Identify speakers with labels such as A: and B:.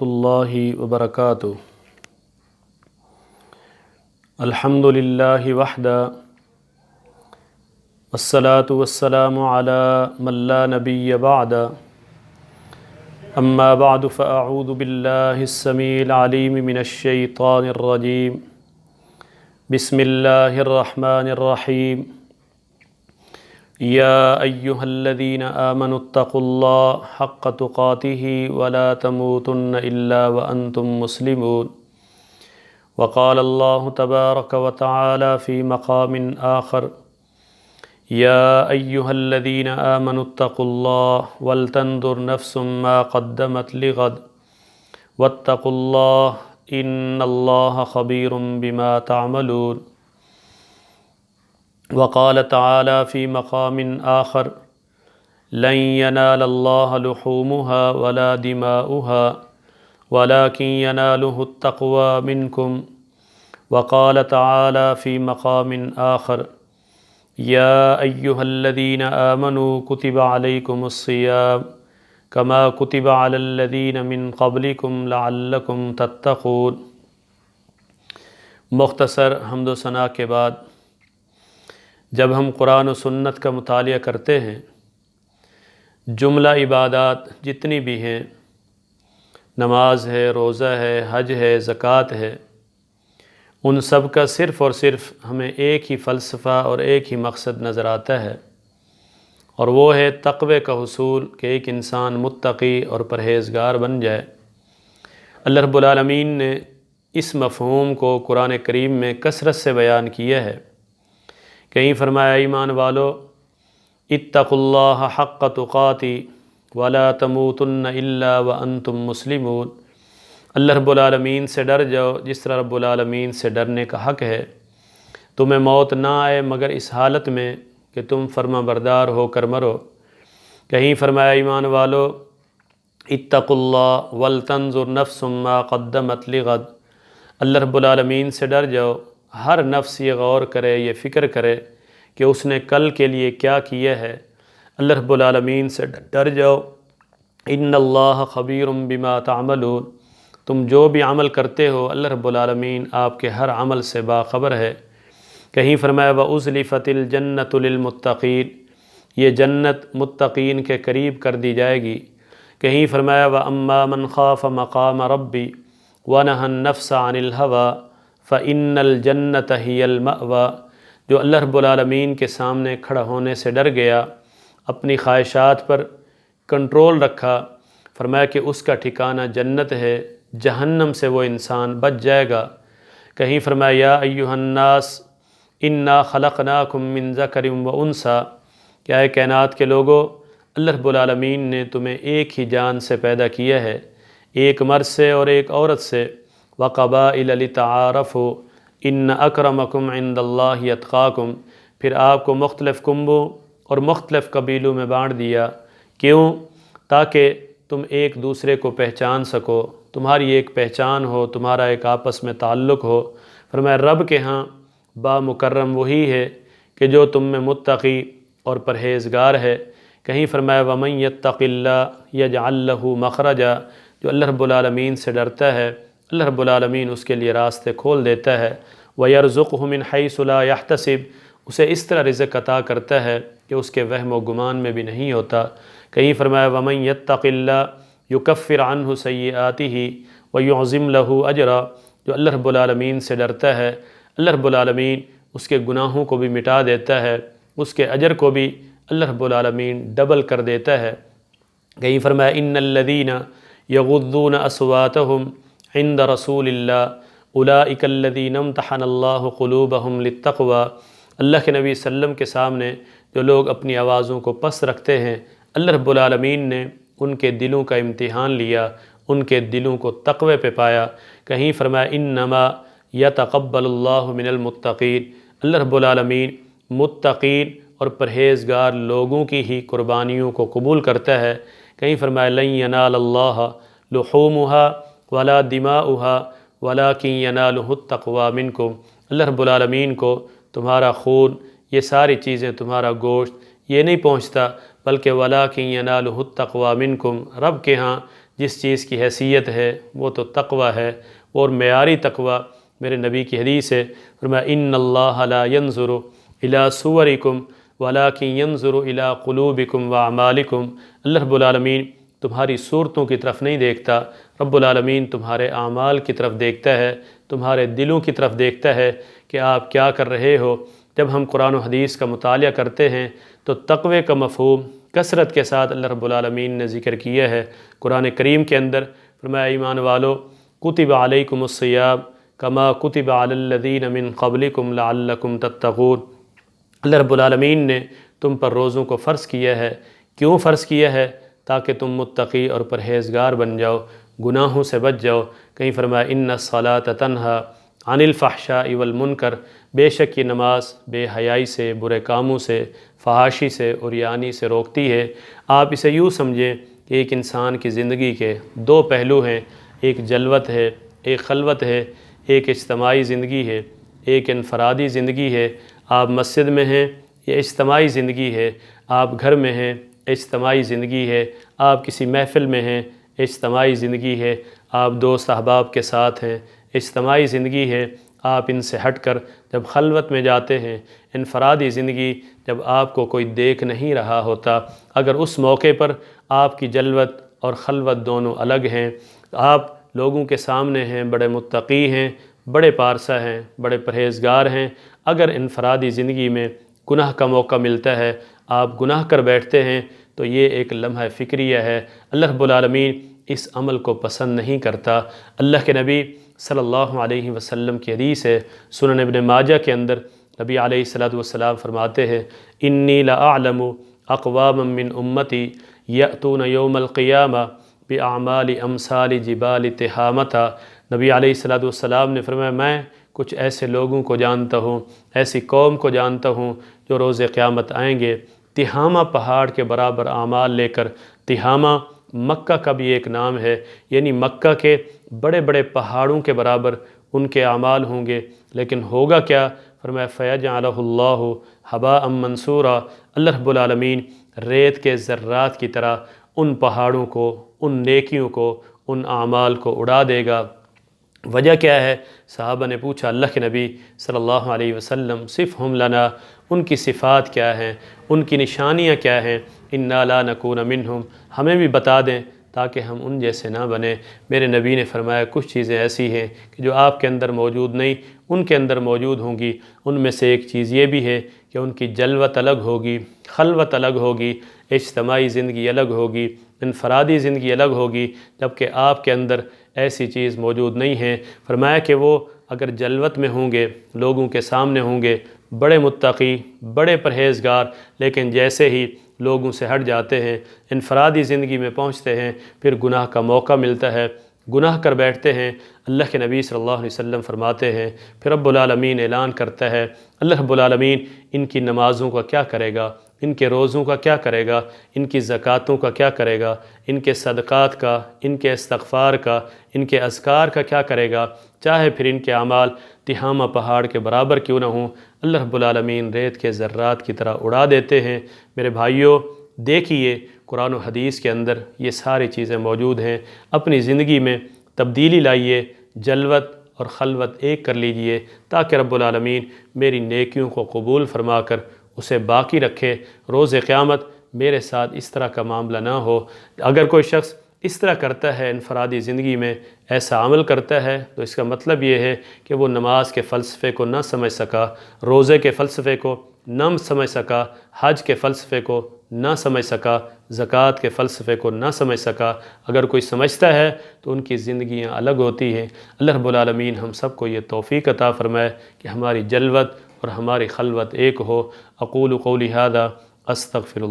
A: اللہ وبرکاتہ۔ الحمد للہ وحدہ والصلاة والسلام علی من لا نبی بعدہ، اما بعد فاعوذ باللہ السمیع العلیم من الشیطان الرجیم، بسم اللہ الرحمن الرحیم۔ یا ایہا الذین آمنوا اتقوا اللہ حق تقاتہ ولا تموتن الا وانتم مسلمون۔ وقال اللہ تبارک وتعالی فی مقام آخر، یا ایہا الذین آمنوا اتقوا اللہ ولتنظر نفس ما قدمت لغد واتقوا اللہ ان اللہ خبیر بما تعملون۔ وقال تعالی فی مقام آخر، لن ینال اللہ لحومها ولا دماؤها ولكن ینالہ التقوی منکم۔ وقال تعالی فی مقام آخر، یا ایہا الذین آمنوا کتب علیکم الصیام کما کتب علی الذین من قبلکم لعلکم تتقون۔ مختصر حمد و ثنا کے بعد جب ہم قرآن و سنت کا مطالعہ کرتے ہیں، جملہ عبادات جتنی بھی ہیں، نماز ہے، روزہ ہے، حج ہے، زکوٰۃ ہے، ان سب کا صرف اور صرف ہمیں ایک ہی فلسفہ اور ایک ہی مقصد نظر آتا ہے، اور وہ ہے تقوی کا حصول، کہ ایک انسان متقی اور پرہیزگار بن جائے۔ اللہ رب العالمین نے اس مفہوم کو قرآن کریم میں کثرت سے بیان کیا ہے۔ کہیں فرمایا، ایمان والو اتقوا اللہ حق تقاتہ ولا تموتن الا وانتم مسلمون۔ اللہ رب العالمین سے ڈر جاؤ جس طرح رب العالمین سے ڈرنے کا حق ہے۔ تمہیں موت نہ آئے مگر اس حالت میں کہ تم فرما بردار ہو کر مرو۔ کہیں فرمایا، ایمان والو اتقوا اللہ ولتنظر نفس ما قدمت لغد۔ اللہ رب العالمین سے ڈر جاؤ، ہر نفس یہ غور کرے، یہ فکر کرے کہ اس نے کل کے لیے کیا کیا ہے۔ اللہ رب العالمین سے ڈر جاؤ، ان اللہ خبیر بما تعملون۔ تم جو بھی عمل کرتے ہو، اللہ رب العالمین آپ کے ہر عمل سے باخبر ہے۔ کہیں فرمایا، وَأُزْلِفَتِ الْجَنَّةُ لِلْمُتَّقِينَ، یہ جنت متقین کے قریب کر دی جائے گی۔ کہیں فرمایا، وَأَمَّا مَنْ خَافَ مَقَامَ رَبِّ وَنَهَى النَّفْسَ عَنِ الْهَوَىٰ فَإِنَّ الْجَنَّةَ هِيَ الْمَأْوَىٰ۔ جو اللہ رب العالمین کے سامنے کھڑا ہونے سے ڈر گیا، اپنی خواہشات پر کنٹرول رکھا، فرمایا کہ اس کا ٹھکانہ جنت ہے، جہنم سے وہ انسان بچ جائے گا۔ کہیں فرمایا، یا ایھا الناس انا خلقناکم من ذکر و انثیٰ، کیا ہے کائنات کے لوگوں، اللہ رب العالمین نے تمہیں ایک ہی جان سے پیدا کیا ہے، ایک مرد سے اور ایک عورت سے۔ وقبائل لتعارفوا ان اکرمکم عند اللہ اتقاکم، پھر آپ کو مختلف کنبوں اور مختلف قبیلوں میں بانٹ دیا۔ کیوں؟ تاکہ تم ایک دوسرے کو پہچان سکو، تمہاری ایک پہچان ہو، تمہارا ایک آپس میں تعلق ہو۔ فرمایا، رب کے ہاں با مکرم وہی ہے کہ جو تم میں متقی اور پرہیزگار ہے۔ کہیں فرمایا، وَمَن يَتَّقِ اللَّهَ يَجْعَل لَّهُ مَخْرَجًا، جو اللہ رب العالمین سے ڈرتا ہے، اللہ رب العالمین اس کے لیے راستے کھول دیتا ہے۔ وَيَرْزُقْهُ مِنْ حَيْثُ لَا يَحْتَسِبُ، اسے اس طرح رزق عطا کرتا ہے کہ اس کے وہم و گمان میں بھی نہیں ہوتا۔ کہیں فرمایا، وَمَن يَتَّقِ اللَّهَ يُكَفِّرْ عَنْهُ سَيِّئَاتِهِ وَيُعْظِمْ لَهُ أَجْرًا، جو اللہ رب العالمین سے ڈرتا ہے، اللہ رب العالمین اس کے گناہوں کو بھی مٹا دیتا ہے، اس کے اجر کو بھی اللہ رب العالمین ڈبل کر دیتا ہے۔ کہیں فرمایا، ان الذین یغضون اصواتهم عند رسول اللہ اولئک الذین امتحن اللہ قلوبهم للتقوی۔ اللہ کے نبی صلی اللہ علیہ وسلم کے سامنے جو لوگ اپنی آوازوں کو پست رکھتے ہیں، اللہ رب العالمین نے ان کے دلوں کا امتحان لیا، ان کے دلوں کو تقوی پہ پایا۔ کہیں فرمایا، انما یتقبل اللہ من المتقین، اللہ رب العالمین متقین اور پرہیزگار لوگوں کی ہی قربانیوں کو قبول کرتا ہے۔ کہیں فرمایا، لن ینال اللہ لحومها ولا دماؤها ولكن ینالہ التقوی منکم، اللہ رب العالمین کو تمہارا خون، یہ ساری چیزیں، تمہارا گوشت یہ نہیں پہنچتا، بلکہ وَلَٰكِن يَنَالُهُ التَّقْوَىٰ مِنْكُمْ، رب کے ہاں جس چیز کی حیثیت ہے وہ تو تقوی ہے، اور معیاری تقوی میرے نبی کی حدیث ہے، فرمایا ان اللہ لا ينظر الى صورکم ولکن ينظر الى قلوبکم واعمالکم، اللہ رب العالمین تمہاری صورتوں کی طرف نہیں دیکھتا، رب العالمین تمہارے اعمال کی طرف دیکھتا ہے، تمہارے دلوں کی طرف دیکھتا ہے کہ آپ کیا کر رہے ہو۔ جب ہم قرآن و حدیث کا مطالعہ کرتے ہیں تو تقوی کا مفہوم کثرت کے ساتھ اللہ رب العالمین نے ذکر کیا ہے۔ قرآن کریم کے اندر فرمایا ایمان والو کتب علیکم الصیام کما کتب علی الذین من قبلکم لعلکم تتقون، اللہ رب العالمین نے تم پر روزوں کو فرض کیا ہے۔ کیوں فرض کیا ہے؟ تاکہ تم متقی اور پرہیزگار بن جاؤ، گناہوں سے بچ جاؤ۔ کہیں فرمایا ان الصلاۃ تنہی عن الفحشاء والمنکر، بے شک یہ نماز بے حیائی سے، برے کاموں سے، فحاشی سے، عریانی سے روکتی ہے۔ آپ اسے یوں سمجھیں کہ ایک انسان کی زندگی کے دو پہلو ہیں، ایک جلوت ہے، ایک خلوت ہے، ایک اجتماعی زندگی ہے، ایک انفرادی زندگی ہے۔ آپ مسجد میں ہیں، یہ اجتماعی زندگی ہے۔ آپ گھر میں ہیں، اجتماعی زندگی ہے۔ آپ کسی محفل میں ہیں، اجتماعی زندگی ہے۔ آپ دوست احباب کے ساتھ ہیں، اجتماعی زندگی ہے۔ آپ ان سے ہٹ کر جب خلوت میں جاتے ہیں، انفرادی زندگی، جب آپ کو کوئی دیکھ نہیں رہا ہوتا، اگر اس موقع پر آپ کی جلوت اور خلوت دونوں الگ ہیں، آپ لوگوں کے سامنے ہیں، بڑے متقی ہیں، بڑے پارسا ہیں، بڑے پرہیزگار ہیں، اگر انفرادی زندگی میں گناہ کا موقع ملتا ہے، آپ گناہ کر بیٹھتے ہیں، تو یہ ایک لمحہ فکریہ ہے۔ اللہ رب العالمین اس عمل کو پسند نہیں کرتا۔ اللہ کے نبی صلی اللہ علیہ وسلم کی حدیث ہے، سنن ابن ماجہ کے اندر نبی علیہ الصلوۃ فرماتے ہیں انی لاعلم اقواما من امتی یأتون یوم القیامہ باعمال امثال جبال تہامہ۔ نبی علیہ الصلوۃ نے فرمایا میں کچھ ایسے لوگوں کو جانتا ہوں، ایسی قوم کو جانتا ہوں جو روز قیامت آئیں گے تہامہ پہاڑ کے برابر اعمال لے کر۔ تہامہ مکہ کا بھی ایک نام ہے، یعنی مکہ کے بڑے بڑے پہاڑوں کے برابر ان کے اعمال ہوں گے، لیکن ہوگا کیا؟ فرمایا فَيَجْعَلَهُ اللَّهُ هَبَاءً مَنْثُورًا، اللہ رب العالمین ریت کے ذرات کی طرح ان پہاڑوں کو، ان نیکیوں کو، ان اعمال کو اڑا دے گا۔ وجہ کیا ہے؟ صحابہ نے پوچھا اللہ کے نبی صلی اللہ علیہ وسلم صفہم لنا، ان کی صفات کیا ہیں، ان کی نشانیاں کیا ہیں؟ انا لا نکون منہم، ہمیں بھی بتا دیں تاکہ ہم ان جیسے نہ بنیں۔ میرے نبی نے فرمایا کچھ چیزیں ایسی ہیں کہ جو آپ کے اندر موجود نہیں، ان کے اندر موجود ہوں گی۔ ان میں سے ایک چیز یہ بھی ہے کہ ان کی جلوت الگ ہوگی، خلوت الگ ہوگی، اجتماعی زندگی الگ ہوگی، انفرادی زندگی الگ ہوگی، جبکہ آپ کے اندر ایسی چیز موجود نہیں ہے۔ فرمایا کہ وہ اگر جلوت میں ہوں گے، لوگوں کے سامنے ہوں گے، بڑے متقی، بڑے پرہیزگار، لیکن جیسے ہی لوگوں سے ہٹ جاتے ہیں، انفرادی زندگی میں پہنچتے ہیں، پھر گناہ کا موقع ملتا ہے، گناہ کر بیٹھتے ہیں۔ اللہ کے نبی صلی اللہ علیہ وسلم فرماتے ہیں پھر رب العالمین اعلان کرتا ہے، اللہ رب العالمین ان کی نمازوں کا کیا کرے گا، ان کے روزوں کا کیا کرے گا، ان کی زکوٰۃوں کا کیا کرے گا، ان کے صدقات کا، ان کے استغفار کا، ان کے اذکار کا کیا کرے گا، چاہے پھر ان کے اعمال تہامہ پہاڑ کے برابر کیوں نہ ہوں، اللہ رب العالمین ریت کے ذرات کی طرح اڑا دیتے ہیں۔ میرے بھائیوں دیکھیے قرآن و حدیث کے اندر یہ ساری چیزیں موجود ہیں۔ اپنی زندگی میں تبدیلی لائیے، جلوت اور خلوت ایک کر لیجئے تاکہ رب العالمین میری نیکیوں کو قبول فرما کر اسے باقی رکھے۔ روز قیامت میرے ساتھ اس طرح کا معاملہ نہ ہو۔ اگر کوئی شخص اس طرح کرتا ہے، انفرادی زندگی میں ایسا عمل کرتا ہے، تو اس کا مطلب یہ ہے کہ وہ نماز کے فلسفے کو نہ سمجھ سکا، روزے کے فلسفے کو نہ سمجھ سکا، حج کے فلسفے کو نہ سمجھ سکا، زکوٰۃ کے فلسفے کو نہ سمجھ سکا۔ اگر کوئی سمجھتا ہے تو ان کی زندگیاں الگ ہوتی ہیں۔ اللہ رب العالمین ہم سب کو یہ توفیق عطا فرمائے کہ ہماری جلوت اور ہماری خلوت ایک ہو۔ اقول قولی ھذا استغفر اللہ۔